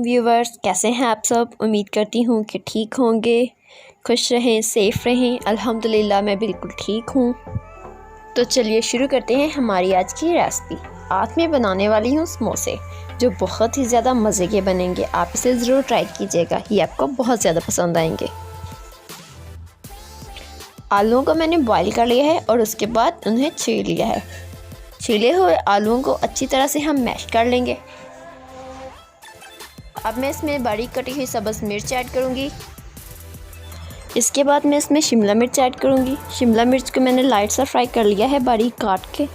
Viewers, कैसे हैं आप सब। उम्मीद करती हूँ कि ठीक होंगे, खुश रहें, सेफ़ रहें। अल्हम्दुलिल्लाह मैं बिल्कुल ठीक हूँ। तो चलिए शुरू करते हैं हमारी आज की रेसिपी। आज मैं बनाने वाली हूँ समोसे, जो बहुत ही ज़्यादा मज़े के बनेंगे। आप इसे ज़रूर ट्राई कीजिएगा, ये आपको बहुत ज़्यादा पसंद आएंगे। आलूओं को मैंने बॉईल कर लिया है और उसके बाद उन्हें छील लिया है। छीले हुए आलूओं को अच्छी तरह से हम मैश कर लेंगे। अब मैं इसमें बारीक कटी हुई सब्ज़ मिर्च ऐड करूँगी। इसके बाद मैं इसमें शिमला मिर्च ऐड करूँगी। शिमला मिर्च को मैंने लाइट सा फ्राई कर लिया है बारीक काट के।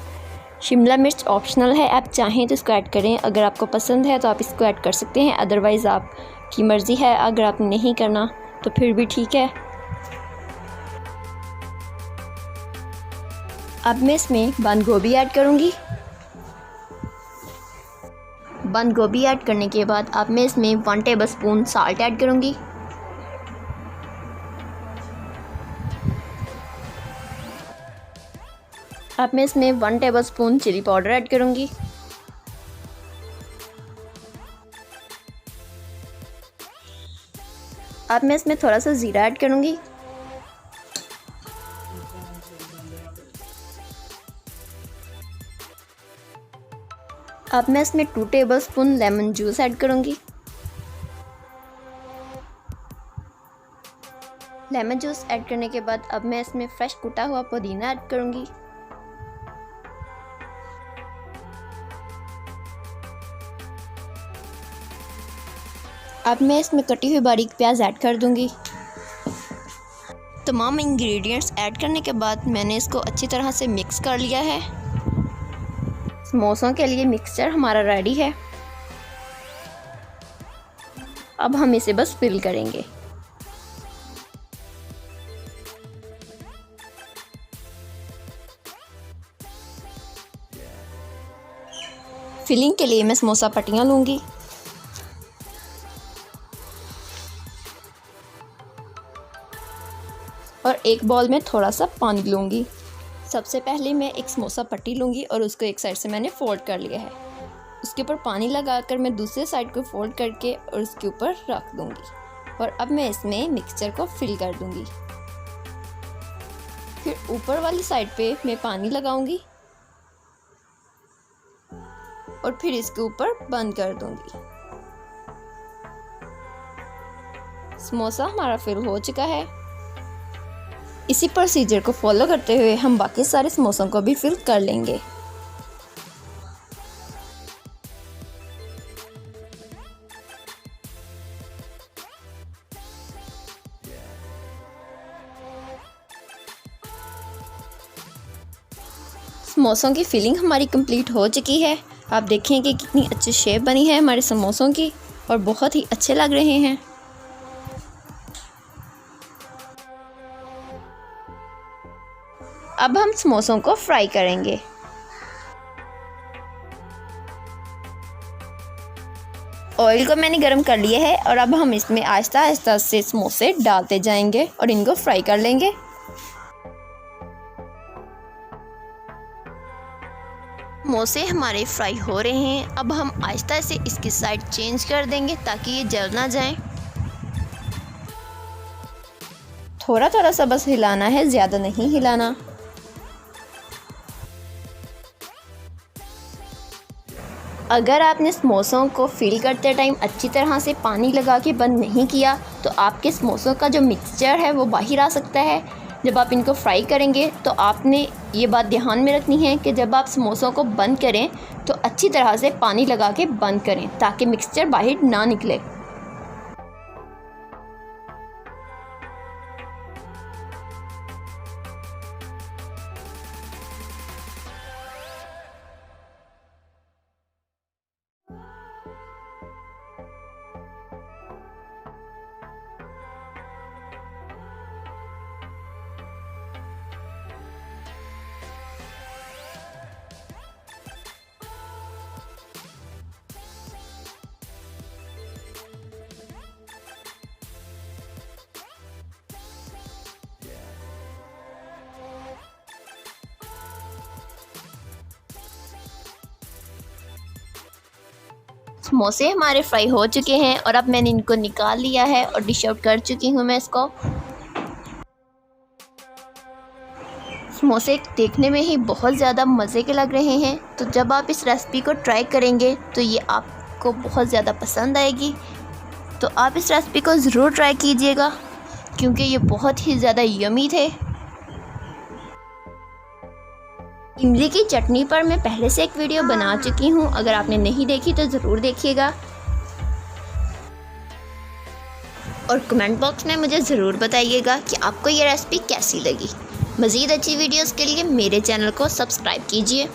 शिमला मिर्च ऑप्शनल है, आप चाहें तो इसको ऐड करें। अगर आपको पसंद है तो आप इसको ऐड कर सकते हैं, अदरवाइज़ आपकी मर्ज़ी है। अगर आप नहीं करना तो फिर भी ठीक है। अब मैं इसमें बंद गोभी ऐड करूँगी। बंद गोभी ऐड करने के बाद अब मैं इसमें 1 टेबलस्पून साल्ट ऐड करूँगी। अब मैं इसमें 1 टेबलस्पून चिली पाउडर ऐड करूँगी। अब मैं इसमें थोड़ा सा ज़ीरा ऐड करूँगी। अब मैं इसमें 2 टेबलस्पून लेमन जूस ऐड करूँगी। लेमन जूस ऐड करने के बाद अब मैं इसमें फ्रेश कुटा हुआ पुदीना ऐड करूँगी। अब मैं इसमें कटी हुई बारीक प्याज ऐड कर दूँगी। तमाम इंग्रेडिएंट्स ऐड करने के बाद मैंने इसको अच्छी तरह से मिक्स कर लिया है। समोसों के लिए मिक्सचर हमारा रेडी है। अब हम इसे बस फिल करेंगे। फिलिंग के लिए मैं समोसा पट्टियाँ लूँगी। और एक बाउल में थोड़ा सा पानी लूँगी। सबसे पहले मैं एक समोसा पट्टी लूँगी और उसको एक साइड से मैंने फोल्ड कर लिया है। उसके ऊपर पानी लगाकर मैं दूसरे साइड को फोल्ड करके और उसके ऊपर रख दूँगी। और अब मैं इसमें मिक्सचर को फिल कर दूँगी। फिर ऊपर वाली साइड पे मैं पानी लगाऊँगी और फिर इसके ऊपर बंद कर दूँगी। समोसा हमारा फिल हो चुका है। इसी प्रोसीजर को फॉलो करते हुए हम बाकी सारे समोसों को भी फिल कर लेंगे। समोसों की फिलिंग हमारी कंप्लीट हो चुकी है। आप देखें कि कितनी अच्छी शेप बनी है हमारे समोसों की और बहुत ही अच्छे लग रहे हैं। अब हम समोसों को फ्राई करेंगे। ऑयल को मैंने गरम कर लिया है और अब हम इसमें आहिस्ता आहिस्ता से समोसे डालते जाएंगे और इनको फ्राई कर लेंगे। समोसे हमारे फ्राई हो रहे हैं। अब हम आहिस्ता से इसकी साइड चेंज कर देंगे ताकि ये जल ना जाए। थोड़ा थोड़ा सा बस हिलाना है, ज़्यादा नहीं हिलाना। अगर आपने समोसों को फिल करते टाइम अच्छी तरह से पानी लगा के बंद नहीं किया तो आपके समोसों का जो मिक्सचर है वो बाहर आ सकता है। जब आप इनको फ्राई करेंगे तो आपने ये बात ध्यान में रखनी है कि जब आप समोसों को बंद करें तो अच्छी तरह से पानी लगा के बंद करें ताकि मिक्सचर बाहर ना निकले। समोसे हमारे फ्राई हो चुके हैं और अब मैंने इनको निकाल लिया है और डिश आउट कर चुकी हूँ मैं इसको। समोसे देखने में ही बहुत ज़्यादा मज़े के लग रहे हैं, तो जब आप इस रेसिपी को ट्राई करेंगे तो ये आपको बहुत ज़्यादा पसंद आएगी। तो आप इस रेसिपी को ज़रूर ट्राई कीजिएगा क्योंकि ये बहुत ही ज़्यादा यमी थे। इमली की चटनी पर मैं पहले से एक वीडियो बना चुकी हूँ, अगर आपने नहीं देखी तो ज़रूर देखिएगा। और कमेंट बॉक्स में मुझे ज़रूर बताइएगा कि आपको ये रेसिपी कैसी लगी। मज़ीद अच्छी वीडियोस के लिए मेरे चैनल को सब्सक्राइब कीजिए।